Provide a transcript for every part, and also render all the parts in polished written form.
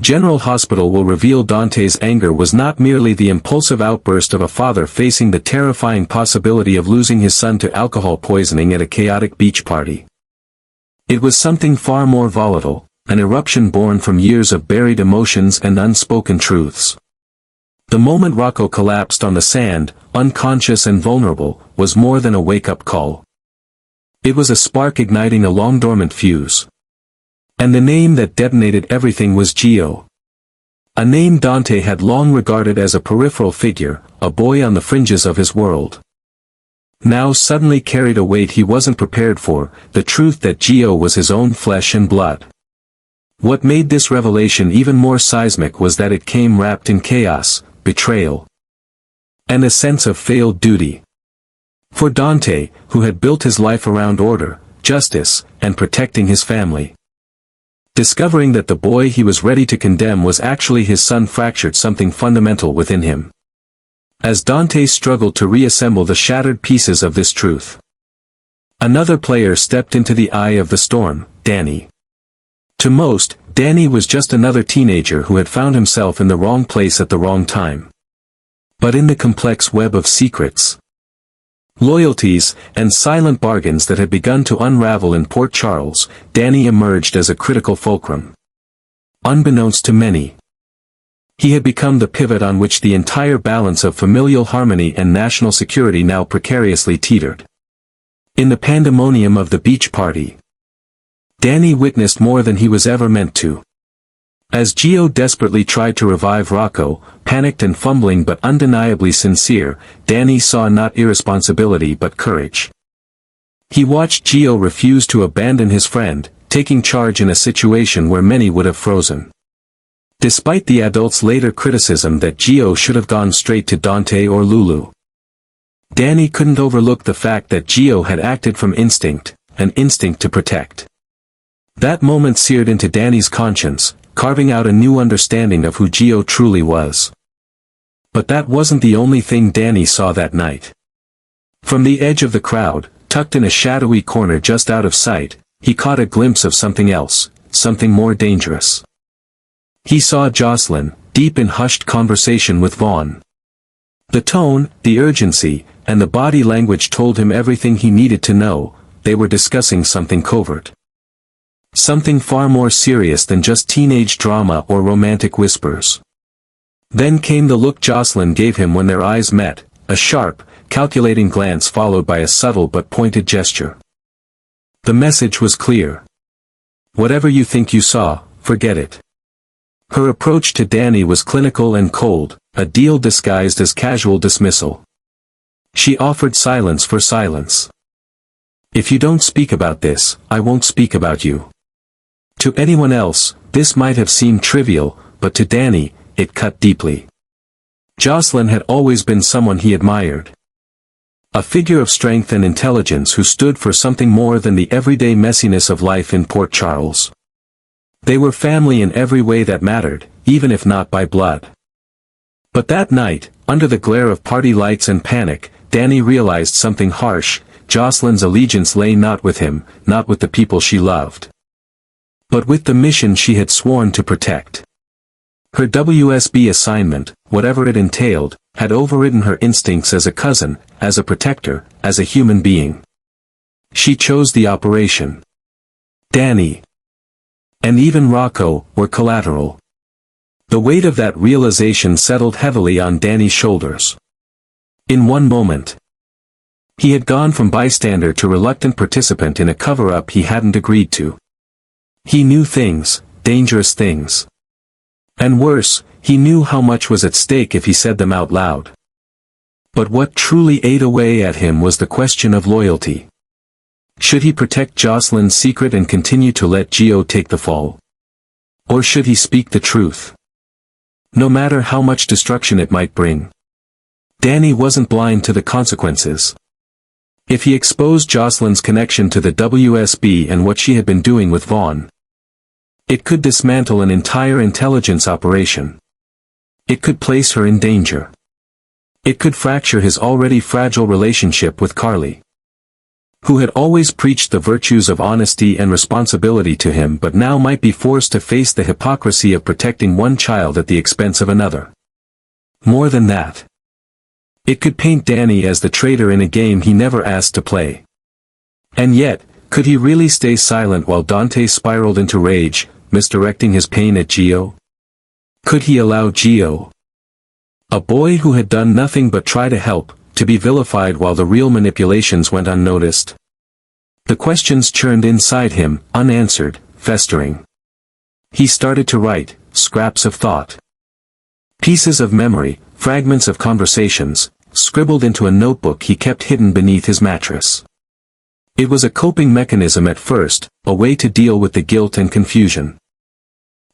General Hospital will reveal Dante's anger was not merely the impulsive outburst of a father facing the terrifying possibility of losing his son to alcohol poisoning at a chaotic beach party. It was something far more volatile, an eruption born from years of buried emotions and unspoken truths. The moment Rocco collapsed on the sand, unconscious and vulnerable, was more than a wake-up call. It was a spark igniting a long-dormant fuse. And the name that detonated everything was Gio. A name Dante had long regarded as a peripheral figure, a boy on the fringes of his world. Now suddenly carried a weight he wasn't prepared for, the truth that Gio was his own flesh and blood. What made this revelation even more seismic was that it came wrapped in chaos, betrayal, and a sense of failed duty. For Dante, who had built his life around order, justice, and protecting his family, discovering that the boy he was ready to condemn was actually his son fractured something fundamental within him. As Dante struggled to reassemble the shattered pieces of this truth, another player stepped into the eye of the storm, Dany. To most, Dany was just another teenager who had found himself in the wrong place at the wrong time. But in the complex web of secrets, loyalties, and silent bargains that had begun to unravel in Port Charles, Dany emerged as a critical fulcrum. Unbeknownst to many, he had become the pivot on which the entire balance of familial harmony and national security now precariously teetered. In the pandemonium of the beach party, Dany witnessed more than he was ever meant to. As Gio desperately tried to revive Rocco, panicked and fumbling but undeniably sincere, Dany saw not irresponsibility but courage. He watched Gio refuse to abandon his friend, taking charge in a situation where many would have frozen. Despite the adults' later criticism that Gio should have gone straight to Dante or Lulu, Dany couldn't overlook the fact that Gio had acted from instinct, an instinct to protect. That moment seared into Dany's conscience, carving out a new understanding of who Gio truly was. But that wasn't the only thing Dany saw that night. From the edge of the crowd, tucked in a shadowy corner just out of sight, he caught a glimpse of something else, something more dangerous. He saw Jocelyn, deep in hushed conversation with Vaughn. The tone, the urgency, and the body language told him everything he needed to know. They were discussing something covert. Something far more serious than just teenage drama or romantic whispers. Then came the look Jocelyn gave him when their eyes met, a sharp, calculating glance followed by a subtle but pointed gesture. The message was clear. Whatever you think you saw, forget it. Her approach to Dany was clinical and cold, a deal disguised as casual dismissal. She offered silence for silence. If you don't speak about this, I won't speak about you. To anyone else, this might have seemed trivial, but to Dany, it cut deeply. Jocelyn had always been someone he admired. A figure of strength and intelligence who stood for something more than the everyday messiness of life in Port Charles. They were family in every way that mattered, even if not by blood. But that night, under the glare of party lights and panic, Dany realized something harsh. Jocelyn's allegiance lay not with him, not with the people she loved, but with the mission she had sworn to protect. Her WSB assignment, whatever it entailed, had overridden her instincts as a cousin, as a protector, as a human being. She chose the operation. Dany, and even Rocco, were collateral. The weight of that realization settled heavily on Dany's shoulders. In one moment, he had gone from bystander to reluctant participant in a cover-up he hadn't agreed to. He knew things, dangerous things. And worse, he knew how much was at stake if he said them out loud. But what truly ate away at him was the question of loyalty. Should he protect Jocelyn's secret and continue to let Gio take the fall? Or should he speak the truth? No matter how much destruction it might bring. Dany wasn't blind to the consequences. If he exposed Jocelyn's connection to the WSB and what she had been doing with Vaughn, it could dismantle an entire intelligence operation. It could place her in danger. It could fracture his already fragile relationship with Carly. who had always preached the virtues of honesty and responsibility to him but now might be forced to face the hypocrisy of protecting one child at the expense of another. More than that, it could paint Dany as the traitor in a game he never asked to play. And yet, could he really stay silent while Dante spiraled into rage, misdirecting his pain at Gio? Could he allow Gio, a boy who had done nothing but try to help, to be vilified while the real manipulations went unnoticed? The questions churned inside him, unanswered, festering. He started to write, scraps of thought. Pieces of memory, fragments of conversations, scribbled into a notebook he kept hidden beneath his mattress. It was a coping mechanism at first, a way to deal with the guilt and confusion.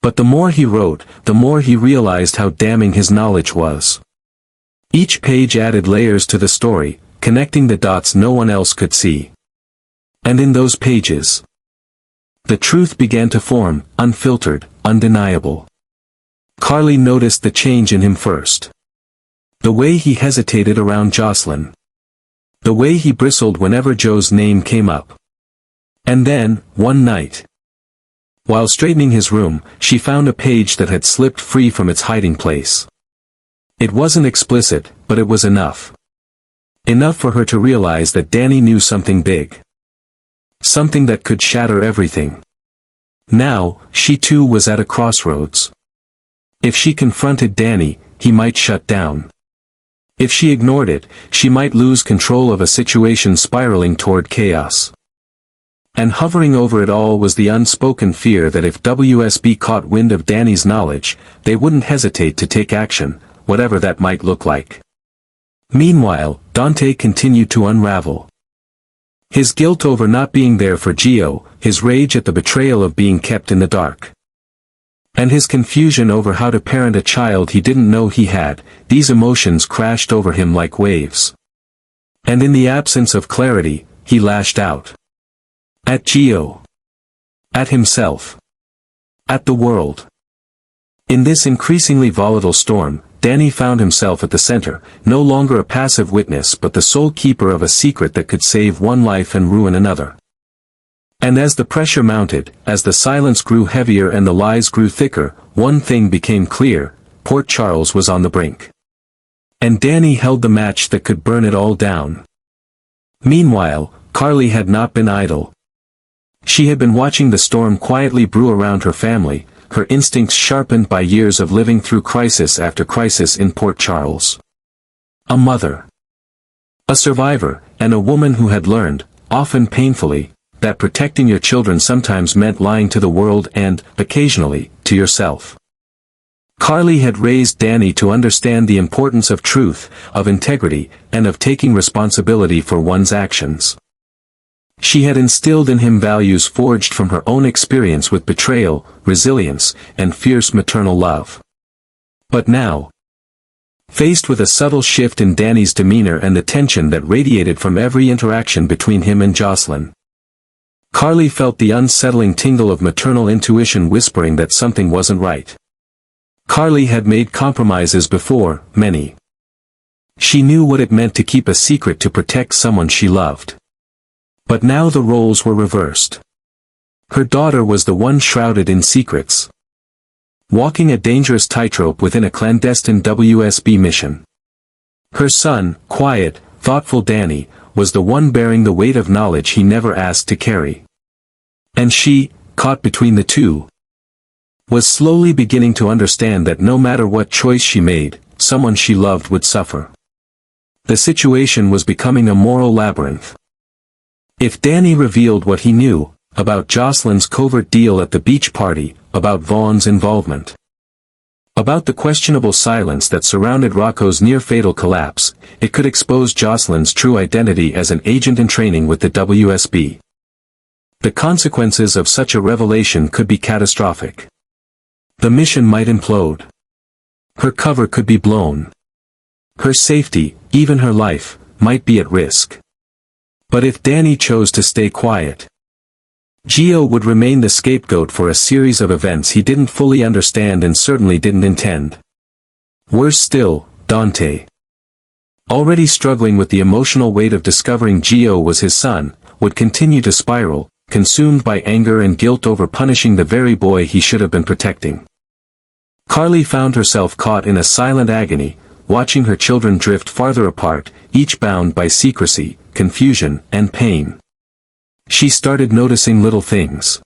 But the more he wrote, the more he realized how damning his knowledge was. Each page added layers to the story, connecting the dots no one else could see. And in those pages, the truth began to form, unfiltered, undeniable. Carly noticed the change in him first. The way he hesitated around Jocelyn. The way he bristled whenever Joe's name came up. And then, one night, while straightening his room, she found a page that had slipped free from its hiding place. It wasn't explicit, but it was enough. Enough for her to realize that Dany knew something big. Something that could shatter everything. Now, she too was at a crossroads. If she confronted Dany, he might shut down. If she ignored it, she might lose control of a situation spiraling toward chaos. And hovering over it all was the unspoken fear that if WSB caught wind of Dany's knowledge, they wouldn't hesitate to take action, whatever that might look like. Meanwhile, Dante continued to unravel. His guilt over not being there for Gio, his rage at the betrayal of being kept in the dark, and his confusion over how to parent a child he didn't know he had, these emotions crashed over him like waves. And in the absence of clarity, he lashed out. At Gio. At himself. At the world. In this increasingly volatile storm, Dany found himself at the center, no longer a passive witness but the sole keeper of a secret that could save one life and ruin another. And as the pressure mounted, as the silence grew heavier and the lies grew thicker, one thing became clear: Port Charles was on the brink. And Dany held the match that could burn it all down. Meanwhile, Carly had not been idle. She had been watching the storm quietly brew around her family, her instincts sharpened by years of living through crisis after crisis in Port Charles. A mother, a survivor, and a woman who had learned, often painfully, that protecting your children sometimes meant lying to the world and, occasionally, to yourself. Carly had raised Dany to understand the importance of truth, of integrity, and of taking responsibility for one's actions. She had instilled in him values forged from her own experience with betrayal, resilience, and fierce maternal love. But now, faced with a subtle shift in Dany's demeanor and the tension that radiated from every interaction between him and Jocelyn, Carly felt the unsettling tingle of maternal intuition whispering that something wasn't right. Carly had made compromises before, many. She knew what it meant to keep a secret to protect someone she loved. But now the roles were reversed. Her daughter was the one shrouded in secrets, walking a dangerous tightrope within a clandestine WSB mission. Her son, quiet, thoughtful Dany, was the one bearing the weight of knowledge he never asked to carry. And she, caught between the two, was slowly beginning to understand that no matter what choice she made, someone she loved would suffer. The situation was becoming a moral labyrinth. If Dany revealed what he knew, about Jocelyn's covert deal at the beach party, about Vaughn's involvement, about the questionable silence that surrounded Rocco's near-fatal collapse, it could expose Jocelyn's true identity as an agent in training with the WSB. The consequences of such a revelation could be catastrophic. The mission might implode. Her cover could be blown. Her safety, even her life, might be at risk. But if Dany chose to stay quiet, Gio would remain the scapegoat for a series of events he didn't fully understand and certainly didn't intend. Worse still, Dante, already struggling with the emotional weight of discovering Gio was his son, would continue to spiral, consumed by anger and guilt over punishing the very boy he should have been protecting. Carly found herself caught in a silent agony, watching her children drift farther apart, each bound by secrecy, confusion, and pain. She started noticing little things.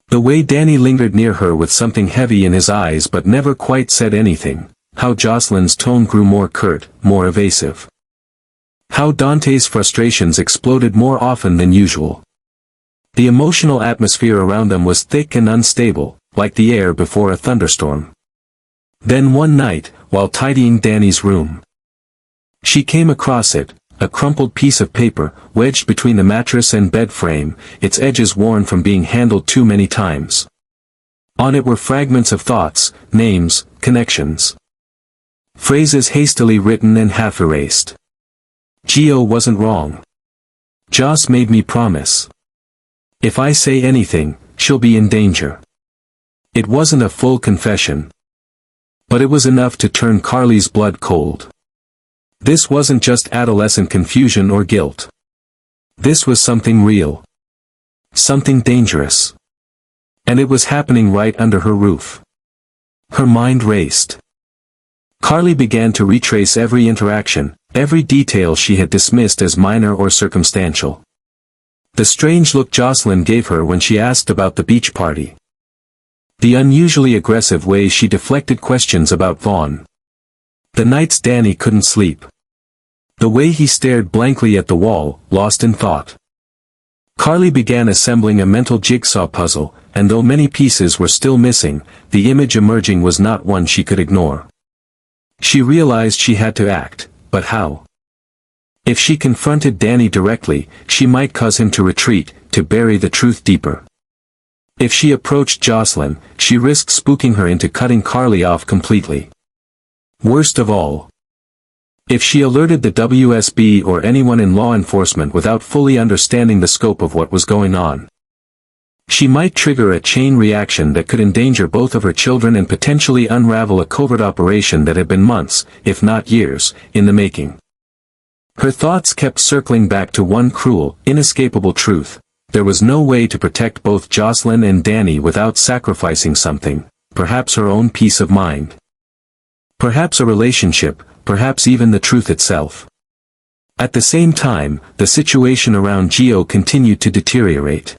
The way Dany lingered near her with something heavy in his eyes but never quite said anything, how Jocelyn's tone grew more curt, more evasive. How Dante's frustrations exploded more often than usual. The emotional atmosphere around them was thick and unstable, like the air before a thunderstorm. Then one night, while tidying Dany's room, she came across it, a crumpled piece of paper, wedged between the mattress and bed frame, its edges worn from being handled too many times. On it were fragments of thoughts, names, connections. Phrases hastily written and half erased. Gio wasn't wrong. Joss made me promise. If I say anything, she'll be in danger. It wasn't a full confession, but it was enough to turn Carly's blood cold. This wasn't just adolescent confusion or guilt. This was something real. Something dangerous. And it was happening right under her roof. Her mind raced. Carly began to retrace every interaction, every detail she had dismissed as minor or circumstantial. The strange look Jocelyn gave her when she asked about the beach party. The unusually aggressive way she deflected questions about Vaughn. The nights Dany couldn't sleep. The way he stared blankly at the wall, lost in thought. Carly began assembling a mental jigsaw puzzle, and though many pieces were still missing, the image emerging was not one she could ignore. She realized she had to act, but how? If she confronted Dany directly, she might cause him to retreat, to bury the truth deeper. If she approached Jocelyn, she risked spooking her into cutting Carly off completely. Worst of all, if she alerted the WSB or anyone in law enforcement without fully understanding the scope of what was going on, she might trigger a chain reaction that could endanger both of her children and potentially unravel a covert operation that had been months, if not years, in the making. Her thoughts kept circling back to one cruel, inescapable truth. There was no way to protect both Jocelyn and Dany without sacrificing something, perhaps her own peace of mind. Perhaps a relationship, perhaps even the truth itself. At the same time, the situation around Gio continued to deteriorate.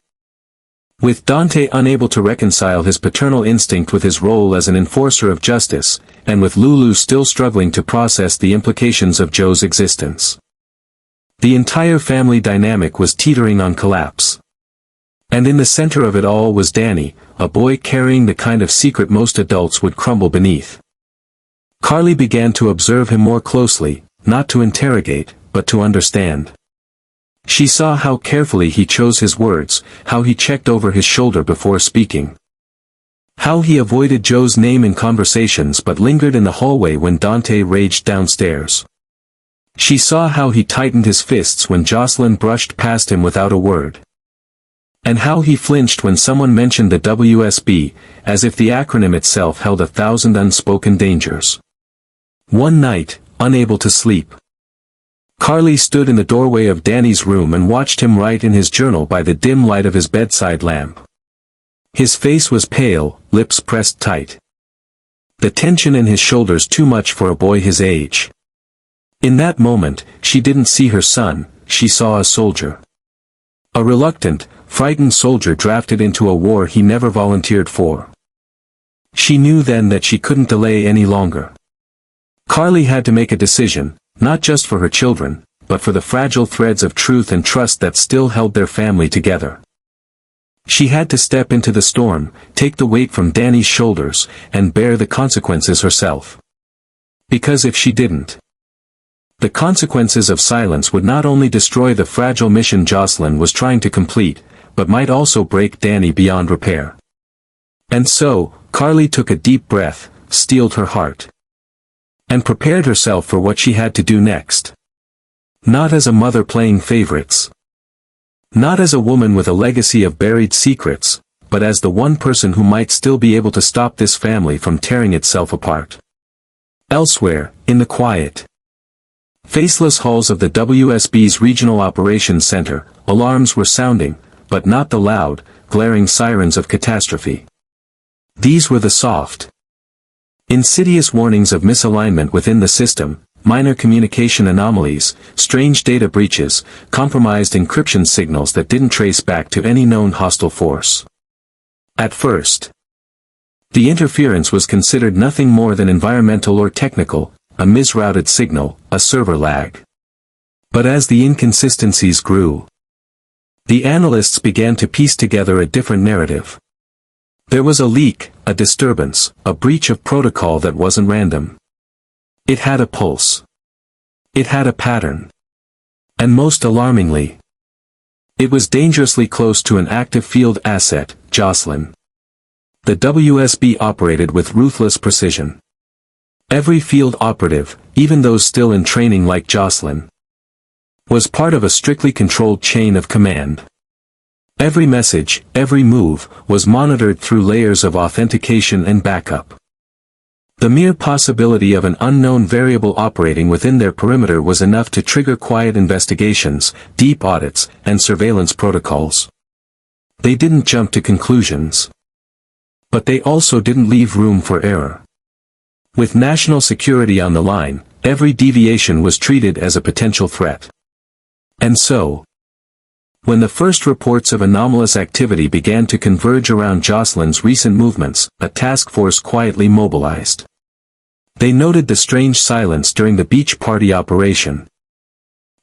With Dante unable to reconcile his paternal instinct with his role as an enforcer of justice, and with Lulu still struggling to process the implications of Joe's existence, the entire family dynamic was teetering on collapse. And in the center of it all was Dany, a boy carrying the kind of secret most adults would crumble beneath. Carly began to observe him more closely, not to interrogate, but to understand. She saw how carefully he chose his words, how he checked over his shoulder before speaking. How he avoided Joe's name in conversations but lingered in the hallway when Dante raged downstairs. She saw how he tightened his fists when Jocelyn brushed past him without a word. And how he flinched when someone mentioned the WSB, as if the acronym itself held 1,000 unspoken dangers. One night, unable to sleep, Carly stood in the doorway of Dany's room and watched him write in his journal by the dim light of his bedside lamp. His face was pale, lips pressed tight. The tension in his shoulders too much for a boy his age. In that moment, she didn't see her son, she saw a soldier. A reluctant, frightened soldier drafted into a war he never volunteered for. She knew then that she couldn't delay any longer. Carly had to make a decision, not just for her children, but for the fragile threads of truth and trust that still held their family together. She had to step into the storm, take the weight from Dany's shoulders, and bear the consequences herself. Because if she didn't, the consequences of silence would not only destroy the fragile mission Jocelyn was trying to complete, but might also break Dany beyond repair. And so, Carly took a deep breath, steeled her heart, and prepared herself for what she had to do next. Not as a mother playing favorites. Not as a woman with a legacy of buried secrets, but as the one person who might still be able to stop this family from tearing itself apart. Elsewhere, in the quiet, faceless halls of the WSB's Regional Operations Center, alarms were sounding, but not the loud, glaring sirens of catastrophe. These were the soft, insidious warnings of misalignment within the system, minor communication anomalies, strange data breaches, compromised encryption signals that didn't trace back to any known hostile force. At first, the interference was considered nothing more than environmental or technical, a misrouted signal, a server lag. But as the inconsistencies grew, the analysts began to piece together a different narrative. There was a leak, a disturbance, a breach of protocol that wasn't random. It had a pulse. It had a pattern. And most alarmingly, it was dangerously close to an active field asset, Jocelyn. The WSB operated with ruthless precision. Every field operative, even those still in training like Jocelyn, was part of a strictly controlled chain of command. Every message, every move, was monitored through layers of authentication and backup. The mere possibility of an unknown variable operating within their perimeter was enough to trigger quiet investigations, deep audits, and surveillance protocols. They didn't jump to conclusions. But they also didn't leave room for error. With national security on the line, every deviation was treated as a potential threat. And so, when the first reports of anomalous activity began to converge around Jocelyn's recent movements, a task force quietly mobilized. They noted the strange silence during the beach party operation,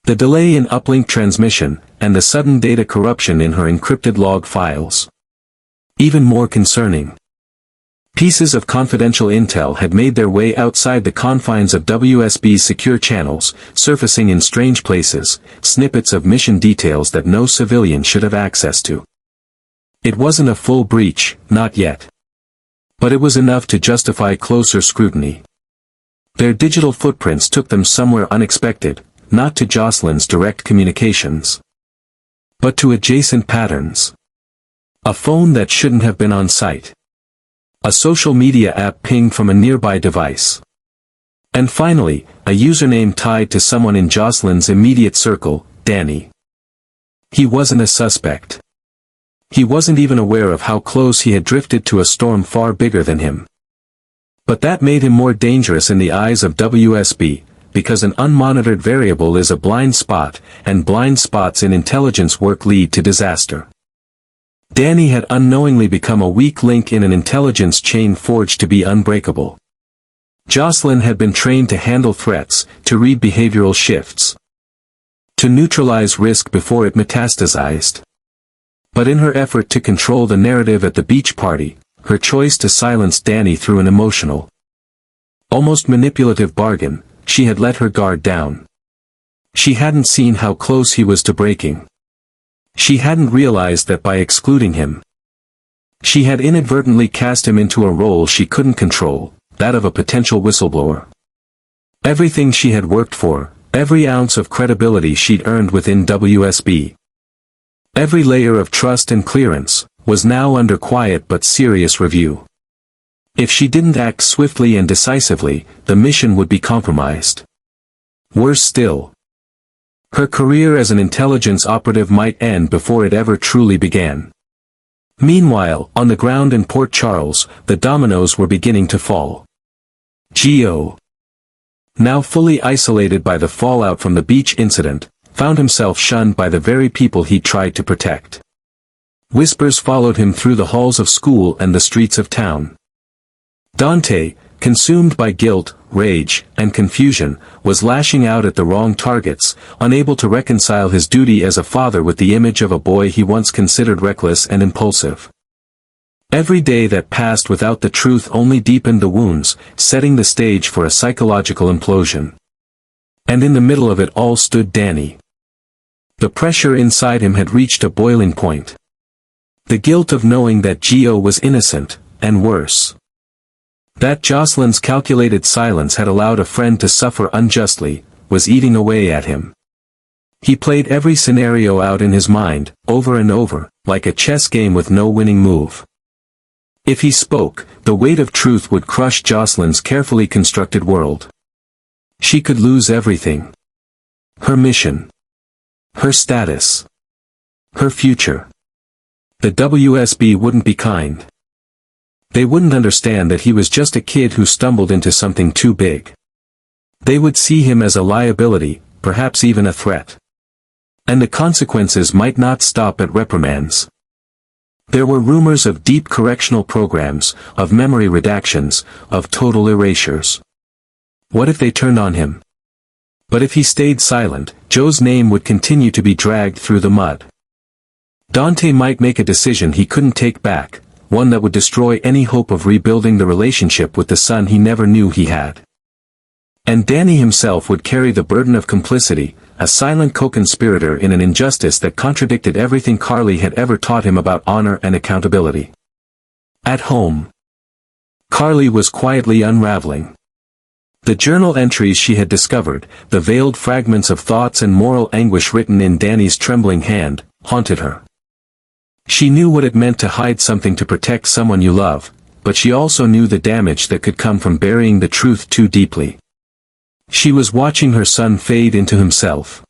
the delay in uplink transmission, and the sudden data corruption in her encrypted log files. Even more concerning, pieces of confidential intel had made their way outside the confines of WSB's secure channels, surfacing in strange places, snippets of mission details that no civilian should have access to. It wasn't a full breach, not yet. But it was enough to justify closer scrutiny. Their digital footprints took them somewhere unexpected, not to Jocelyn's direct communications, but to adjacent patterns. A phone that shouldn't have been on site. A social media app pinged from a nearby device. And finally, a username tied to someone in Jocelyn's immediate circle, Dany. He wasn't a suspect. He wasn't even aware of how close he had drifted to a storm far bigger than him. But that made him more dangerous in the eyes of WSB, because an unmonitored variable is a blind spot, and blind spots in intelligence work lead to disaster. Dany had unknowingly become a weak link in an intelligence chain forged to be unbreakable. Jocelyn had been trained to handle threats, to read behavioral shifts, to neutralize risk before it metastasized. But in her effort to control the narrative at the beach party, her choice to silence Dany through an emotional, almost manipulative bargain, she had let her guard down. She hadn't seen how close he was to breaking. She hadn't realized that by excluding him, she had inadvertently cast him into a role she couldn't control, that of a potential whistleblower. Everything she had worked for, every ounce of credibility she'd earned within WSB, every layer of trust and clearance, was now under quiet but serious review. If she didn't act swiftly and decisively, the mission would be compromised. Worse still, her career as an intelligence operative might end before it ever truly began. Meanwhile, on the ground in Port Charles, the dominoes were beginning to fall. Gio, now fully isolated by the fallout from the beach incident, found himself shunned by the very people he tried to protect. Whispers followed him through the halls of school and the streets of town. Dante, consumed by guilt, rage, and confusion, was lashing out at the wrong targets, unable to reconcile his duty as a father with the image of a boy he once considered reckless and impulsive. Every day that passed without the truth only deepened the wounds, setting the stage for a psychological implosion. And in the middle of it all stood Dany. The pressure inside him had reached a boiling point. The guilt of knowing that Gio was innocent, and worse, that Jocelyn's calculated silence had allowed a friend to suffer unjustly, was eating away at him. He played every scenario out in his mind, over and over, like a chess game with no winning move. If he spoke, the weight of truth would crush Jocelyn's carefully constructed world. She could lose everything. Her mission. Her status. Her future. The WSB wouldn't be kind. They wouldn't understand that he was just a kid who stumbled into something too big. They would see him as a liability, perhaps even a threat. And the consequences might not stop at reprimands. There were rumors of deep correctional programs, of memory redactions, of total erasures. What if they turned on him? But if he stayed silent, Joe's name would continue to be dragged through the mud. Dante might make a decision he couldn't take back, one that would destroy any hope of rebuilding the relationship with the son he never knew he had. And Dany himself would carry the burden of complicity, a silent co-conspirator in an injustice that contradicted everything Carly had ever taught him about honor and accountability. At home, Carly was quietly unraveling. The journal entries she had discovered, the veiled fragments of thoughts and moral anguish written in Dany's trembling hand, haunted her. She knew what it meant to hide something to protect someone you love, but she also knew the damage that could come from burying the truth too deeply. She was watching her son fade into himself.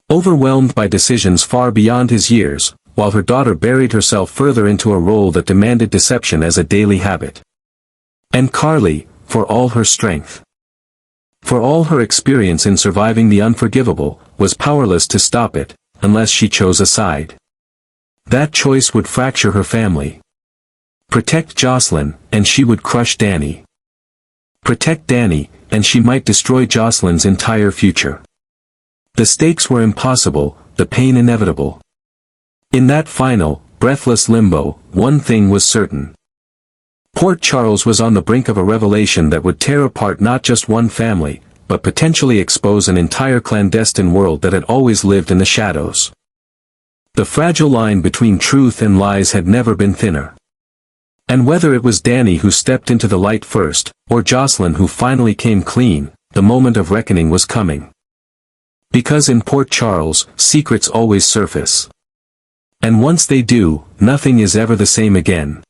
Overwhelmed by decisions far beyond his years, while her daughter buried herself further into a role that demanded deception as a daily habit. And Carly, for all her strength, for all her experience in surviving the unforgivable, was powerless to stop it, unless she chose a side. That choice would fracture her family. Protect Jocelyn, and she would crush Dany. Protect Dany, and she might destroy Jocelyn's entire future. The stakes were impossible, the pain inevitable. In that final, breathless limbo, one thing was certain. Port Charles was on the brink of a revelation that would tear apart not just one family, but potentially expose an entire clandestine world that had always lived in the shadows. The fragile line between truth and lies had never been thinner. And whether it was Dany who stepped into the light first, or Jocelyn who finally came clean, the moment of reckoning was coming. Because in Port Charles, secrets always surface. And once they do, nothing is ever the same again.